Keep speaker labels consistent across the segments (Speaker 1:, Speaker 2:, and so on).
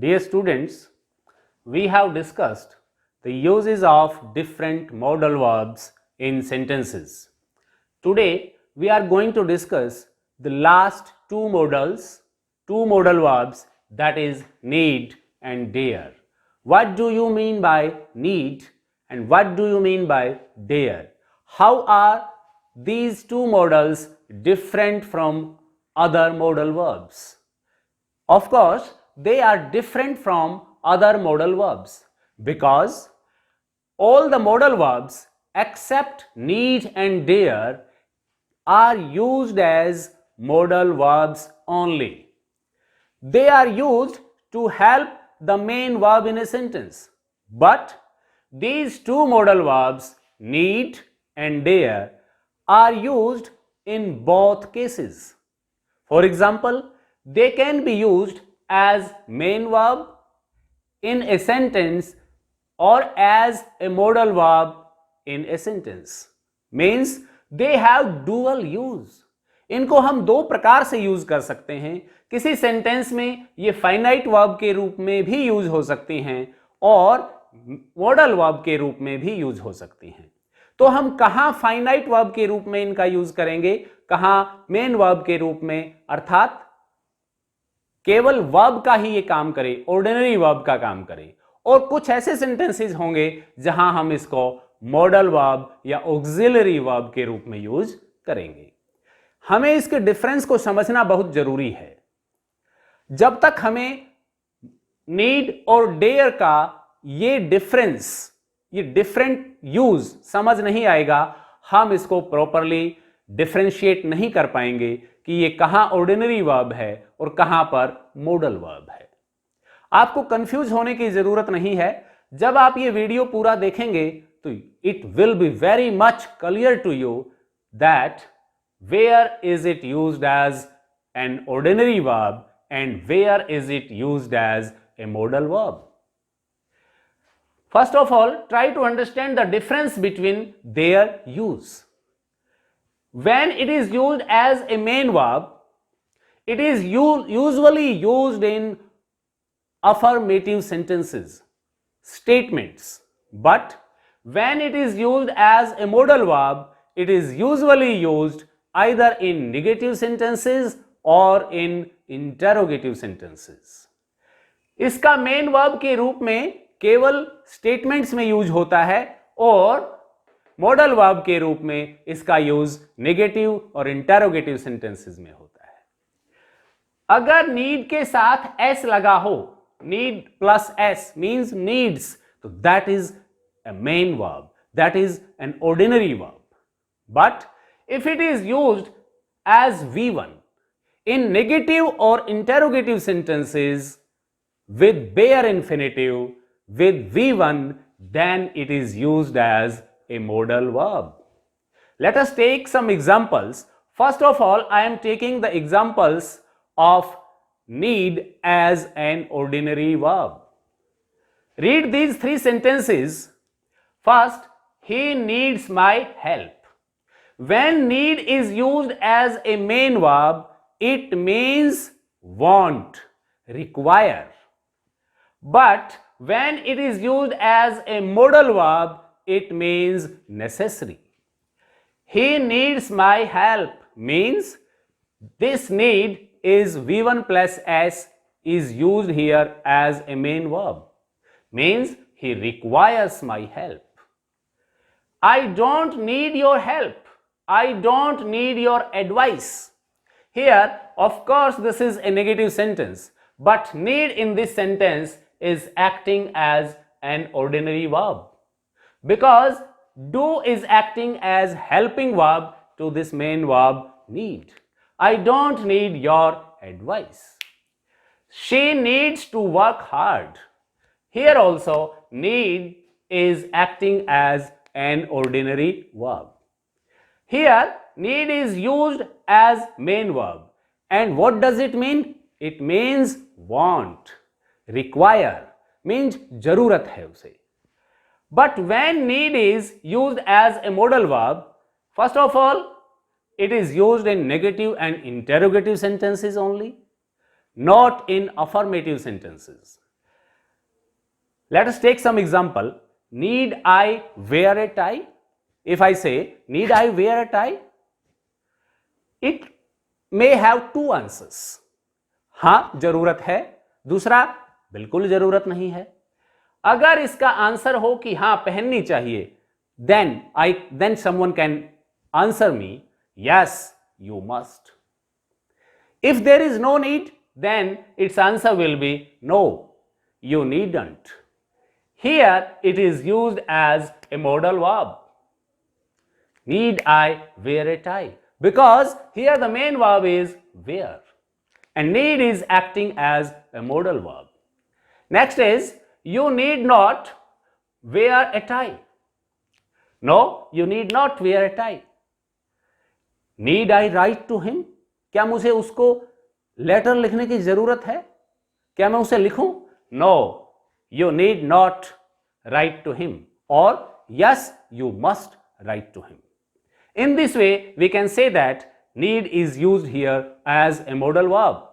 Speaker 1: Dear students, we have discussed the uses of different modal verbs in sentences. Today, we are going to discuss the last two modal verbs, that is need and dare. What do you mean by need and what do you mean by dare? How are these two modals different from other modal verbs? Of course, they are different from other modal verbs because all the modal verbs except need and dare are used as modal verbs only. They are used to help the main verb in a sentence. But these two modal verbs, need and dare, are used in both cases. For example, they can be used as main verb in a sentence or as a modal verb in a sentence. Means they have dual use. इनको हम दो प्रकार से use कर सकते हैं. किसी sentence में ये फाइनाइट वर्ब के रूप में भी यूज हो सकती हैं और मॉडल वर्ब के रूप में भी यूज हो सकती हैं. तो हम कहां फाइनाइट वर्ब के रूप में इनका यूज करेंगे, कहां मेन वर्ब के रूप में, अर्थात केवल वर्ब का ही ये काम करे, ऑर्डिनरी वर्ब का काम करे. और कुछ ऐसे सेंटेंसेस होंगे जहां हम इसको मॉडल वर्ब या ऑक्सिलरी वर्ब के रूप में यूज करेंगे. हमें इसके डिफरेंस को समझना बहुत जरूरी है. जब तक हमें नीड और डेयर का ये डिफरेंट यूज समझ नहीं आएगा, हम इसको प्रॉपरली डिफरेंशिएट नहीं कर पाएंगे कि ये कहां ऑर्डिनरी वर्ब है और कहां पर मॉडल वर्ब है. आपको कंफ्यूज होने की जरूरत नहीं है. जब आप ये वीडियो पूरा देखेंगे तो it will be very much clear to you that where is it used as an ordinary verb and where is it used as a modal verb. First of all, try to understand the difference between their use. When it is used as a main verb, it is usually used in affirmative sentences, statements. But when it is used as a modal verb, it is usually used either in negative sentences और इन interrogative sentences. इसका main verb के रूप में केवल statements में use होता है और मॉडल वर्ब के रूप में इसका यूज नेगेटिव और इंटेरोगेटिव सेंटेंसेस में होता है. अगर नीड के साथ एस लगा हो, need plus S means needs, तो that is a main verb, that is an ordinary verb. But if it is used as V1 in negative or interrogative sentences with bare infinitive with V1, then it is used as a modal verb. Let us take some examples. First of all, I am taking the examples of need as an ordinary verb. Read these three sentences. First, he needs my help. When need is used as a main verb, it means want, require. But when it is used as a modal verb, it means necessary. He needs my help means this need is V1 plus S is used here as a main verb. Means he requires my help. I don't need your help. I don't need your advice. Here, of course, this is a negative sentence, but need in this sentence is acting as an ordinary verb because do is acting as helping verb to this main verb need. I don't need your advice. She needs to work hard. Here also, need is acting as an ordinary verb. Here, need is used as main verb. And what does it mean? It means want. Require means जरूरत है उसे. But when need is used as a modal verb, first of all, it is used in negative and interrogative sentences only, not in affirmative sentences. Let us take some example. Need I wear a tie? If I say, need I wear a tie? It may have two answers. हाँ जरूरत है, दूसरा बिल्कुल जरूरत नहीं है. अगर इसका आंसर हो कि हाँ पहननी चाहिए, then someone can answer me, yes, you must. If there is no need, then its answer will be no, you needn't. Here it is used as a modal verb. Need I wear a tie? Because here the main verb is wear and need is acting as a modal verb. Next is, you need not wear a tie. No, you need not wear a tie. Need I write to him? क्या मुझे उसको letter लिखने की जरूरत है? क्या मैं उसे लिखूं? No, you need not write to him. Or yes, you must write to him. In this way, we can say that need is used here as a modal verb.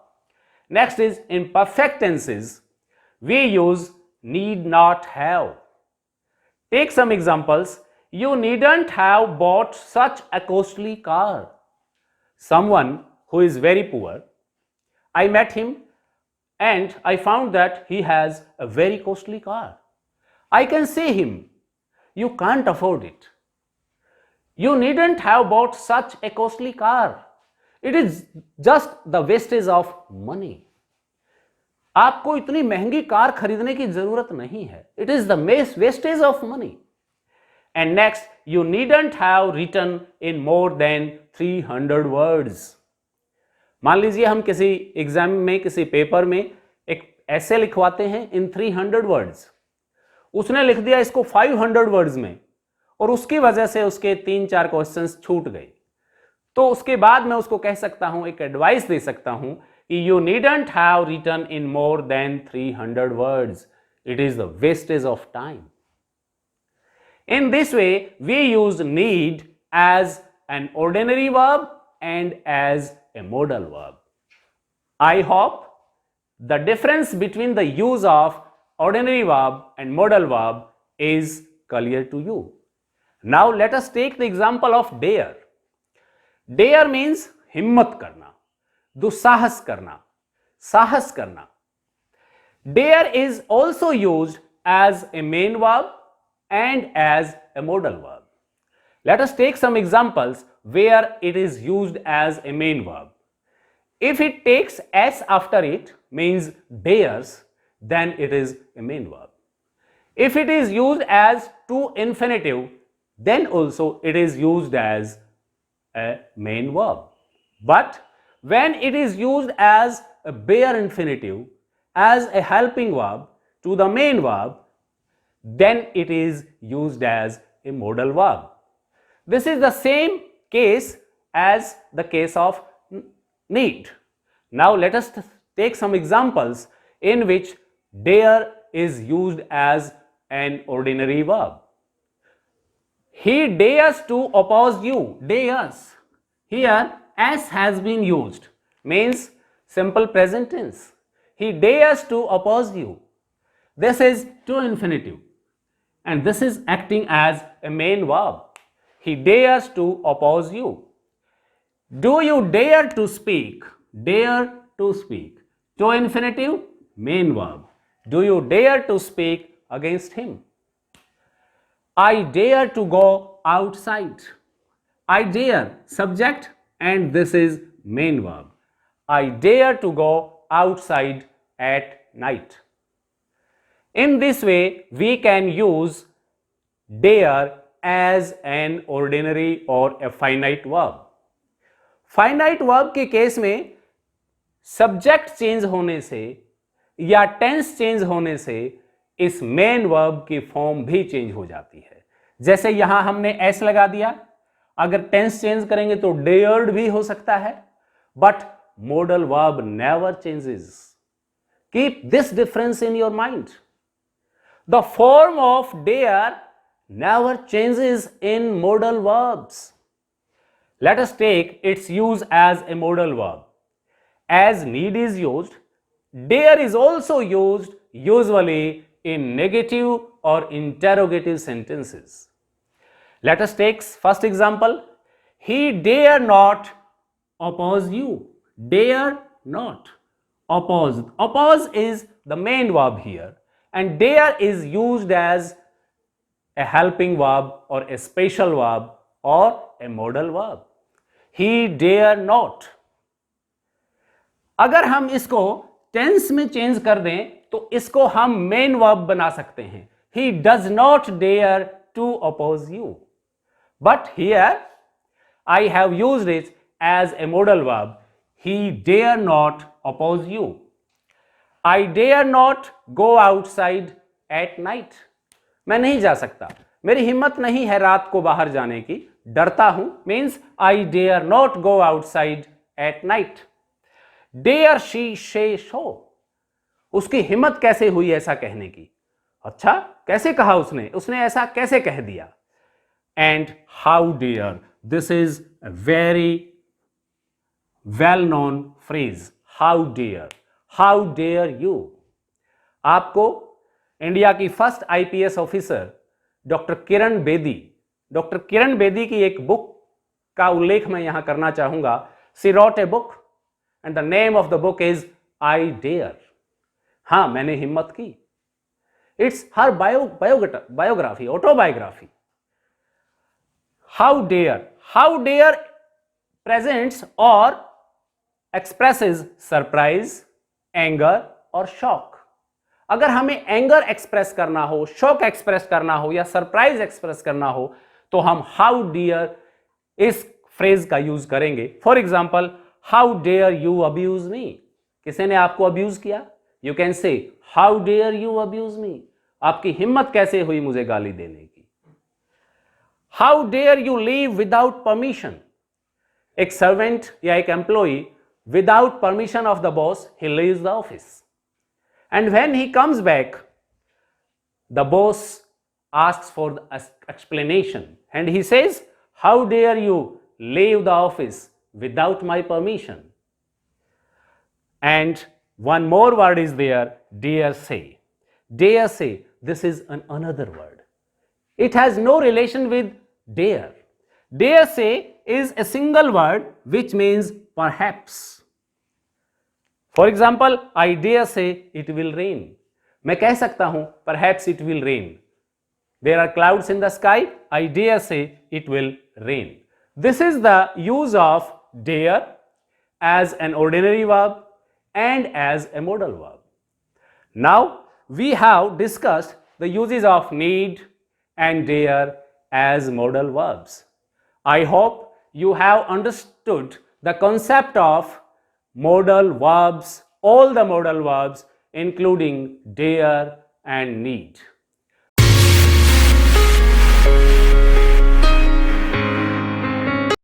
Speaker 1: Next is, in perfect tenses, we use need not have. Take some examples. You needn't have bought such a costly car. Someone who is very poor, I met him and I found that he has a very costly car. I can say him, you can't afford it. You needn't have bought such a costly car. It is just the wastage of money. आपको इतनी महंगी car खरीदने की जरूरत नहीं है. It is the wastage of money. And next, you needn't have written in more than 300 words. मान लीजिए हम किसी एग्जाम में, किसी पेपर में एक ऐसे लिखवाते हैं in 300 words. उसने लिख दिया इसको 500 words में और उसकी वजह से उसके 3-4 क्वेश्चंस छूट गए. तो उसके बाद मैं उसको कह सकता हूं, एक एडवाइस दे सकता हूं कि you needn't have written in more than 300 words. It is the wastage of time. In this way, we use need as an ordinary verb and as a modal verb. I hope the difference between the use of ordinary verb and modal verb is clear to you. Now let us take the example of dare. Dare means हिम्मत करना, दुस्साहस करना, साहस करना. Dare is also used as a main verb and as a modal verb. Let us take some examples where it is used as a main verb. If it takes s after it, means dares, then it is a main verb. If it is used as to infinitive, then also it is used as a main verb. But when it is used as a bare infinitive, as a helping verb to the main verb, then it is used as a modal verb. This is the same case as the case of need. Now let us take some examples in which dare is used as an ordinary verb. He dares to oppose you. Dares. Here s has been used, means simple present tense. He dares to oppose you. This is to infinitive and this is acting as a main verb. He dares to oppose you. Do you dare to speak? Dare to speak. To infinitive, main verb. Do you dare to speak against him? I dare to go outside. I dare, subject, and this is main verb. I dare to go outside at night. In this way, we can use dare as an ordinary or a finite verb. Finite verb के case में subject change होने से या tense change होने से इस main verb की form भी चेंज हो जाती है. जैसे यहां हमने एस लगा दिया, अगर टेंस चेंज करेंगे तो डेयर्ड भी हो सकता है, but modal verb never changes. Keep this difference in your mind. The form of dare never changes in modal verbs. Let us take its use as a modal verb. As need is used, dare is also used usually in negative or interrogative sentences. Let us take first example. He dare not oppose you. Dare not. Oppose. Oppose is the main verb here, and dare is used as a helping verb or a special verb or a modal verb. He dare not. अगर हम इसको tense में change कर दें तो इसको हम main verb बना सकते हैं. He does not dare to oppose you. But here I have used it as a modal verb. He dare not oppose you. I dare not go outside at night. मैं नहीं जा सकता, मेरी हिम्मत नहीं है रात को बाहर जाने की, डरता हूं means I dare not go outside at night. Dare she say so. उसकी हिम्मत कैसे हुई ऐसा कहने की? अच्छा, कैसे कहा उसने ऐसा कैसे कह दिया? And how dare, this is a very well known phrase. How dare you. आपको इंडिया की first IPS officer doctor Kiran Bedi की एक बुक का उल्लेख मैं यहां करना चाहूंगा. She wrote a book and the name of the book is I Dare. हाँ, मैंने हिम्मत की. It's her biography, autobiography. How dare presents or expresses surprise, anger और shock. अगर हमें एंगर एक्सप्रेस करना हो, शॉक एक्सप्रेस करना हो या सरप्राइज एक्सप्रेस करना हो तो हम हाउ डियर इस फ्रेज का यूज करेंगे. For example, how dare you abuse me. किसी ने आपको अब्यूज किया, you can say how dare you abuse me. आपकी हिम्मत कैसे हुई मुझे गाली देने की. How dare you leave without permission. एक सर्वेंट या एक employee without permission of the boss he leaves the office. And when he comes back, the boss asks for the explanation and he says, how dare you leave the office without my permission. And one more word is there, dare say. Dare say, this is another word. It has no relation with dare. Dare say is a single word which means perhaps. For example, I dare say it will rain. मैं कह सकता हूं perhaps it will rain. There are clouds in the sky. I dare say it will rain. This is the use of dare as an ordinary verb and as a modal verb. Now we have discussed the uses of need and dare as modal verbs. I hope you have understood the concept of modal verbs, all the modal verbs including dare and need.